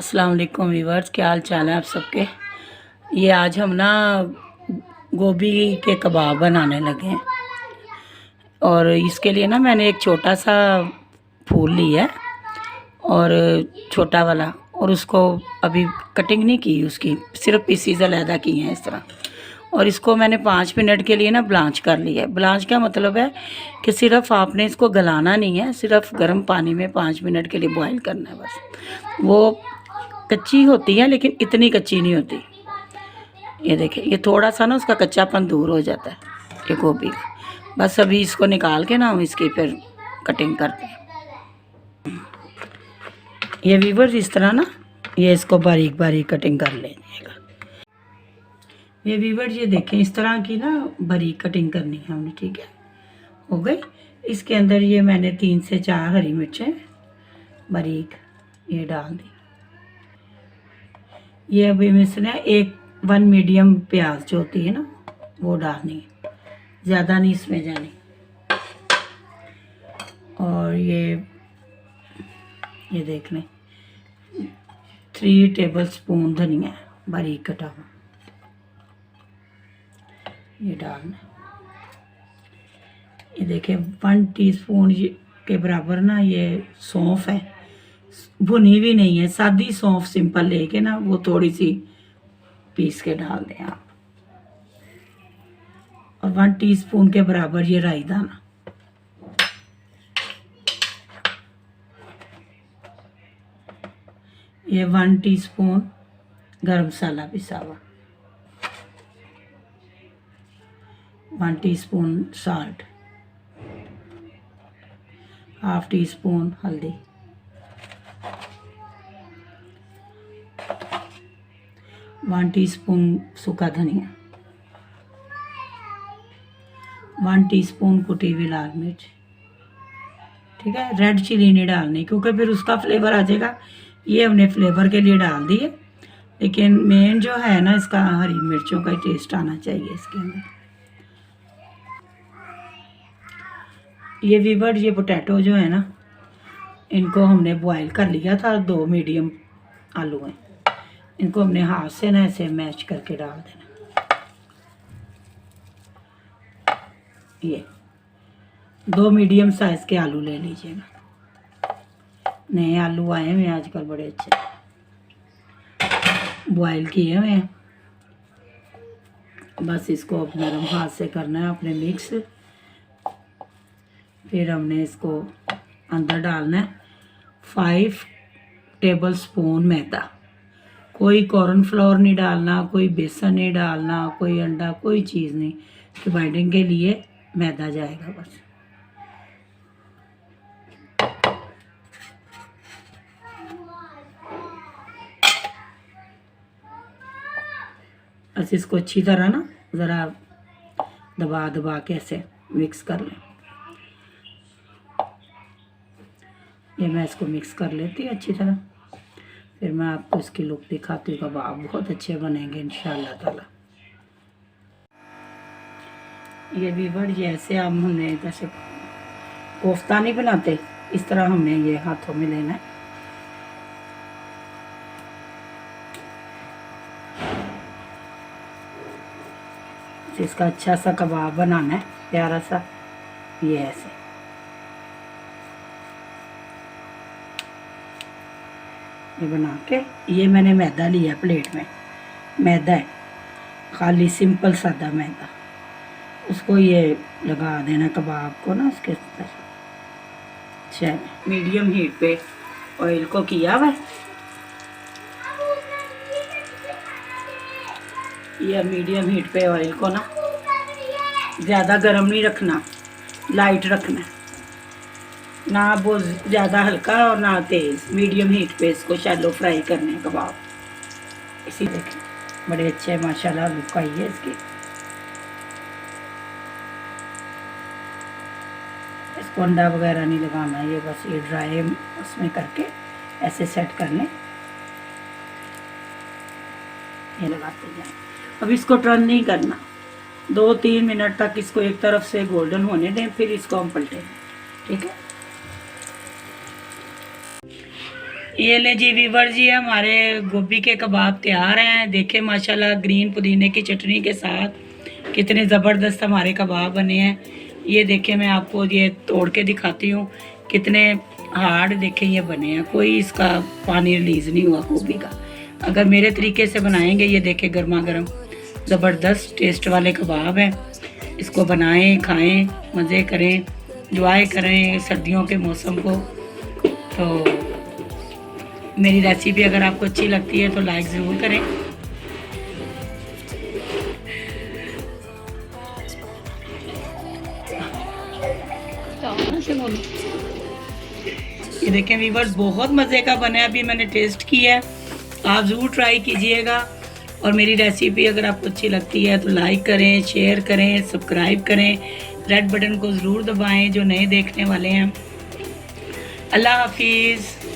अस्सलाम वालेकुम व्यूअर्स, क्या हाल चाल है आप सबके। ये आज हम ना गोभी के कबाब बनाने लगे हैं और इसके लिए ना मैंने एक छोटा सा फूल लिया है और छोटा वाला, और उसको अभी कटिंग नहीं की, उसकी सिर्फ पीसीज अलहदा की हैं इस तरह। और इसको मैंने 5 मिनट के लिए ना ब्लांच कर लिया है। ब्लांच का मतलब है कि सिर्फ आपने इसको गलाना नहीं है, सिर्फ गर्म पानी में 5 मिनट के लिए बॉईल करना है बस। वो कच्ची होती है लेकिन इतनी कच्ची नहीं होती। ये देखें, ये थोड़ा सा ना उसका कच्चापन दूर हो जाता है ये गोभी का। बस अभी इसको निकाल के ना हम इसकी फिर कटिंग करते हैं। ये व्यूअर्स इस तरह ना ये इसको बारीक बारीक कटिंग कर लीजिएगा। ये व्यूअर्स ये देखें, इस तरह की ना बारीक कटिंग करनी है हमने, ठीक है, हो गई। इसके अंदर ये मैंने 3 से 4 हरी मिर्चें बारीक ये डाल दी। ये अभी इसमें 1 मीडियम प्याज जो होती है ना वो डालनी है, ज़्यादा नहीं इसमें जानी। और ये देख लें 3 टेबलस्पून धनिया बारीक कटा हुआ ये डालना। ये देखें 1 टीस्पून के बराबर ना ये सौंफ है, भुनी भी नहीं है, सादी सौंफ सिंपल लेके ना वो थोड़ी सी पीस के डाल दें आप। और 1 टीस्पून के बराबर ये राई दाना। ये 1 टीस्पून गरम मसाला पिसा हुआ, 1 टीस्पून साल्ट, 1/2 टीस्पून हल्दी, 1 टीस्पून सूखा धनिया, 1 टीस्पून कुटी हुई लाल मिर्च, ठीक है। रेड चिली नहीं डालनी क्योंकि फिर उसका फ्लेवर आ जाएगा। ये हमने फ्लेवर के लिए डाल दी है, लेकिन मेन जो है ना इसका हरी मिर्चों का टेस्ट आना चाहिए इसके अंदर। ये व्यूअर ये पोटैटो जो है ना इनको हमने बॉईल कर लिया था, 2 मीडियम आलू हैं, इनको हमने हाथ से ना ऐसे मैश करके डाल देना। ये 2 मीडियम साइज़ के आलू ले लीजिएगा, नए आलू आए हुए आजकल बड़े अच्छे, बॉईल किए हुए हैं। बस इसको अब नरम हाथ से करना है अपने मिक्स। फिर हमने इसको अंदर डालना है 5 टेबलस्पून मैदा। कोई कॉर्नफ्लोर नहीं डालना, कोई बेसन नहीं डालना, कोई अंडा, कोई चीज़ नहीं, कि बाइंडिंग के लिए मैदा जाएगा बस। बस इसको अच्छी तरह ना ज़रा दबा दबा के ऐसे मिक्स कर लें। ये मैं इसको मिक्स कर लेती हूँ अच्छी तरह, फिर मैं आपको इसकी लुक दिखाती हूँ। कबाब बहुत अच्छे बनेंगे इंशाल्लाह ताला। ये व्यूअर जैसे हमने जैसे कोफ्ता नहीं बनाते, इस तरह हमने ये हाथों में लेना है। इसका अच्छा सा कबाब बनाना है, प्यारा सा, ये ऐसे। ये बना के, ये मैंने मैदा लिया प्लेट में, मैदा है खाली सिंपल सादा मैदा, उसको ये लगा देना कबाब को ना उसके अंदर। अच्छा, मीडियम हीट पे ऑयल को किया हुआ है। ये मीडियम हीट पे ऑयल को ना ज़्यादा गर्म नहीं रखना, लाइट रखना, ना बहुत ज़्यादा हल्का और ना तेज़, मीडियम हीट पे इसको शैलो फ्राई करने हैं कबाब। इसी देखें बड़े अच्छे माशाल्लाह लुक आई है इसकी। इसको अंडा वगैरह नहीं लगाना, ये बस ये ड्राई उसमें करके ऐसे सेट कर लें, ये लगाते जाएं। अब इसको टर्न नहीं करना, 2-3 मिनट तक इसको एक तरफ से गोल्डन होने दें, फिर इसको हम पलटें, ठीक है। ये ले जी वीवर जी, हमारे गोभी के कबाब तैयार हैं। देखें माशाल्लाह ग्रीन पुदीने की चटनी के साथ कितने ज़बरदस्त हमारे कबाब बने हैं। ये देखें, मैं आपको ये तोड़ के दिखाती हूँ कितने हार्ड देखें ये बने हैं। कोई इसका पानी रिलीज़ नहीं हुआ गोभी का। अगर मेरे तरीके से बनाएंगे, ये देखें गर्मा गर्म ज़बरदस्त टेस्ट वाले कबाब हैं। इसको बनाएं, खाएं, मज़े करें, एंजॉय करें सर्दियों के मौसम को। तो मेरी रेसिपी अगर आपको अच्छी लगती है तो लाइक ज़रूर करें। ये देखें वीवर्स, बहुत मज़े का बना है। अभी मैंने टेस्ट किया है, आप ज़रूर ट्राई कीजिएगा। और मेरी रेसिपी अगर आपको अच्छी लगती है तो लाइक करें, शेयर करें, सब्सक्राइब करें, रेड बटन को ज़रूर दबाएं जो नए देखने वाले हैं। अल्लाह हाफिज़।